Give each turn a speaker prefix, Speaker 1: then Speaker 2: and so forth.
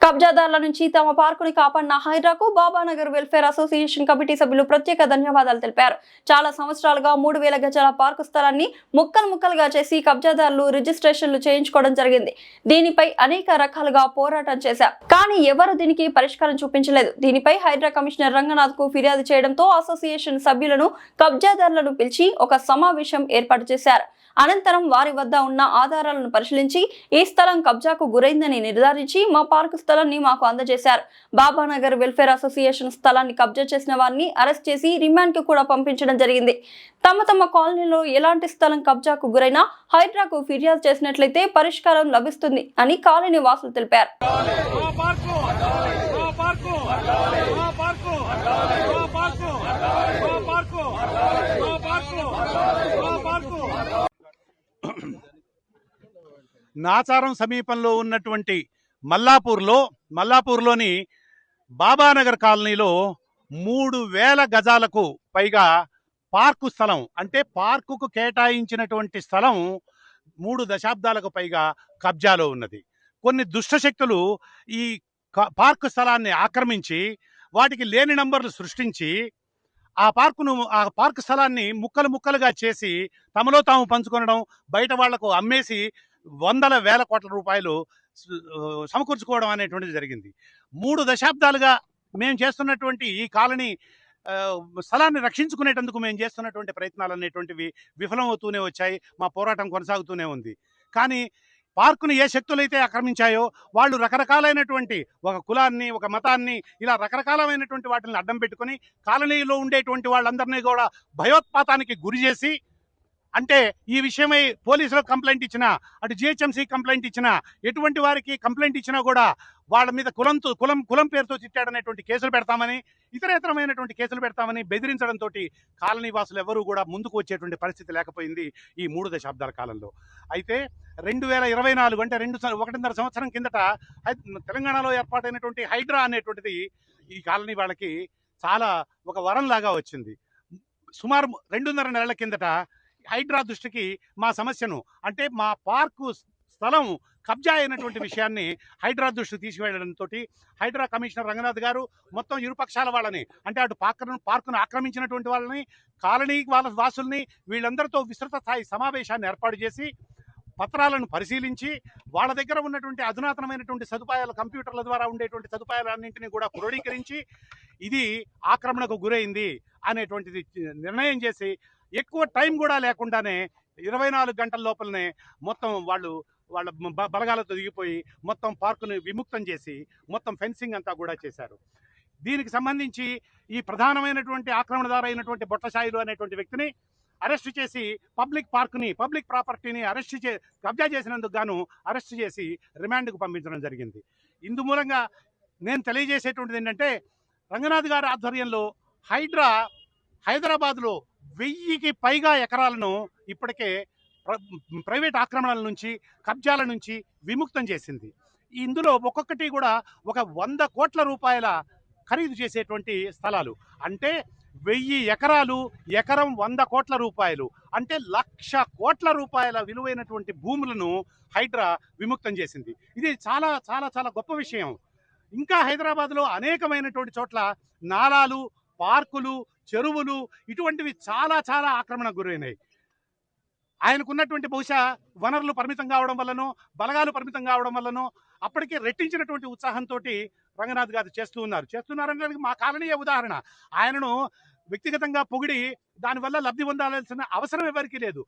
Speaker 1: కబ్జాదారుల నుంచి తమ పార్కుని కాపాడిన హైడ్రాకు బాబానగర్ వెల్ఫేర్ అసోసియేషన్ కమిటీ సభ్యులు ప్రత్యేక ధన్యవాదాలు తెలిపారు. చాలా సంవత్సరాలుగా 3000 గజాల పార్కు స్థలాన్ని ముక్కలుగా చేసి కబ్జాదారులు రిజిస్ట్రేషన్లు చేయించుకోవడం జరిగింది. దీనిపై అనేక రకాలుగా పోరాటం చేశారు, కానీ ఎవరు దీనికి పరిష్కారం చూపించలేదు. దీనిపై హైడ్రా కమిషనర్ రంగనాథ్ కు ఫిర్యాదు చేయడంతో అసోసియేషన్ సభ్యులను కబ్జాదారులను పిలిచి ఒక సమావేశం ఏర్పాటు చేశారు. అనంతరం వారి వద్ద ఉన్న ఆధారాలను పరిశీలించి ఈ స్థలం కబ్జాకు గురైందని నిర్ధారించి మా పార్కు స్థలాన్ని మాకు అందజేశారు. బాబానగర్ వెల్ఫేర్ అసోసియేషన్ స్థలాన్ని కబ్జా చేసిన వారిని అరెస్ట్ చేసి రిమాండ్ కు కూడా పంపించడం జరిగింది. తమ కాలనీలో ఎలాంటి స్థలం కబ్జాకు గురైనా హైడ్రాకు ఫిర్యాదు చేసినట్లయితే పరిష్కారం లభిస్తుంది అని కాలనీ వాసులు తెలిపారు.
Speaker 2: నాచారం సమీపంలో ఉన్నటువంటి మల్లాపూర్లోని బాబానగర్ కాలనీలో 3000 గజాలకు పైగా పార్కు స్థలం, అంటే పార్కుకు కేటాయించినటువంటి స్థలం 3 దశాబ్దాలకు పైగా కబ్జాలో ఉన్నది. కొన్ని దుష్టశక్తులు ఈ పార్కు స్థలాన్ని ఆక్రమించి వాటికి లేని నంబర్లు సృష్టించి ఆ పార్కు స్థలాన్ని ముక్కలుగా చేసి తమలో తాము పంచుకొనడం, బయట వాళ్లకు అమ్మేసి వందల వేల కోట్ల రూపాయలు సమకూర్చుకోవడం అనేటువంటిది జరిగింది. 3 దశాబ్దాలుగా మేము చేస్తున్నటువంటి ఈ కాలనీ స్థలాన్ని రక్షించుకునేటందుకు మేము చేస్తున్నటువంటి ప్రయత్నాలు అనేటువంటివి విఫలమవుతూనే వచ్చాయి. మా పోరాటం కొనసాగుతూనే ఉంది. కానీ పార్కుని ఏ శక్తులైతే ఆక్రమించాయో వాళ్ళు రకరకాలైనటువంటి ఒక కులాన్ని, ఒక మతాన్ని, ఇలా రకరకాలైనటువంటి వాటిని అడ్డం పెట్టుకొని కాలనీలో ఉండేటువంటి వాళ్ళందరినీ కూడా భయోత్పాతానికి గురి చేసి, అంటే ఈ విషయమై పోలీసులకు కంప్లైంట్ ఇచ్చినా, అటు జిహెచ్ఎంసీ కంప్లైంట్ ఇచ్చినా, ఎటువంటి వారికి కంప్లైంట్ ఇచ్చినా కూడా వాళ్ళ మీద కులం పేరుతో చిట్టాడనేటువంటి కేసులు పెడతామని, ఇతరమైనటువంటి కేసులు పెడతామని బెదిరించడంతో కాలనీ వాసులు ఎవరూ కూడా ముందుకు వచ్చేటువంటి పరిస్థితి లేకపోయింది ఈ 3 దశాబ్దాల కాలంలో. అయితే 2024 అంటే 1.5 సంవత్సరం కిందట తెలంగాణలో ఏర్పాటైనటువంటి హైడ్రా అనేటువంటిది ఈ కాలనీ వాళ్ళకి చాలా ఒక వరంలాగా వచ్చింది. సుమారు 2.5 నెలల కిందట హైడ్రా దృష్టికి మా సమస్యను, అంటే మా పార్కు స్థలం కబ్జా అయినటువంటి విషయాన్ని హైడ్రా దృష్టికి తీసుకువెళ్లడంతో హైడ్రా కమిషనర్ రంగనాథ్ గారు మొత్తం ఇరుపక్షాల వాళ్ళని, అంటే అటు పార్కును ఆక్రమించినటువంటి వాళ్ళని, కాలనీ వాసుల్ని, వీళ్ళందరితో విస్తృత స్థాయి సమావేశాన్ని ఏర్పాటు చేసి పత్రాలను పరిశీలించి వాళ్ళ దగ్గర ఉన్నటువంటి అధునాతనమైనటువంటి సదుపాయాలు, కంప్యూటర్ల ద్వారా ఉండేటువంటి సదుపాయాలన్నింటినీ కూడా క్రోడీకరించి ఇది ఆక్రమణకు గురైంది అనేటువంటిది నిర్ణయం చేసి, ఎక్కువ టైం కూడా లేకుండానే 24 గంటల లోపలనే మొత్తం వాళ్ళ బలగాలతో దిగిపోయి మొత్తం పార్కును విముక్తం చేసి మొత్తం ఫెన్సింగ్ అంతా కూడా చేశారు. దీనికి సంబంధించి ఈ ప్రధానమైనటువంటి ఆక్రమణదారు అయినటువంటి బొట్టసాయిలు అనేటువంటి వ్యక్తిని అరెస్ట్ చేసి పబ్లిక్ ప్రాపర్టీని కబ్జా చేసినందుకు గాను అరెస్ట్ చేసి రిమాండ్కు పంపించడం జరిగింది. ఇందు మూలంగా నేను తెలియజేసేటువంటిది ఏంటంటే, రంగనాథ్ గారి ఆధ్వర్యంలో హైడ్రా హైదరాబాద్లో 1000కి పైగా ఎకరాలను ఇప్పటికే ప్రైవేట్ ఆక్రమణల నుంచి, కబ్జాల నుంచి విముక్తం చేసింది. ఇందులో ఒక్కొక్కటి కూడా ఒక 100 కోట్ల రూపాయల ఖరీదు చేసేటువంటి స్థలాలు, అంటే 1000 ఎకరాలు, ఎకరం 100 కోట్ల రూపాయలు, అంటే 1,00,000 కోట్ల రూపాయల విలువైనటువంటి భూములను హైడ్రా విముక్తం చేసింది. ఇది చాలా చాలా చాలా గొప్ప విషయం. ఇంకా హైదరాబాద్లో అనేకమైనటువంటి చోట్ల నాలాలు, పార్కులు, చెరువులు ఇటువంటివి చాలా చాలా ఆక్రమణకు గురైనాయి. ఆయనకున్నటువంటి బహుశా వనరులు పరిమితం కావడం వల్లనో, బలగాలు పరిమితం కావడం వల్లనో అప్పటికే రెట్టించినటువంటి ఉత్సాహంతో రంగనాథ్ గారు చేస్తున్నారనడానికి మా కాలనీయే ఉదాహరణ. ఆయనను వ్యక్తిగతంగా పొగిడి దానివల్ల లబ్ధి పొందాల్సిన అవసరం ఎవరికీ లేదు.